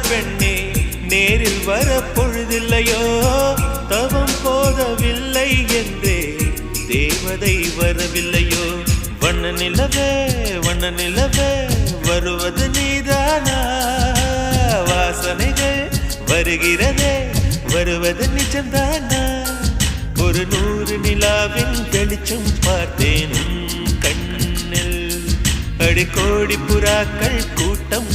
பெண்ணே நேரில் வர பொழுதில்லையோ தவம் போதவில்லை என்றே தேவதை வரவில்லையோ வண்ண நிலவே வருவது நீதானா வாசனைகள் வருகிறதே வருவது நிஜம்தானா ஒரு 100 நிலாவின் வெளிச்சம் பார்த்தேன் கண்ணில் அடிக்கோடி புறாக்கள் கூட்டம்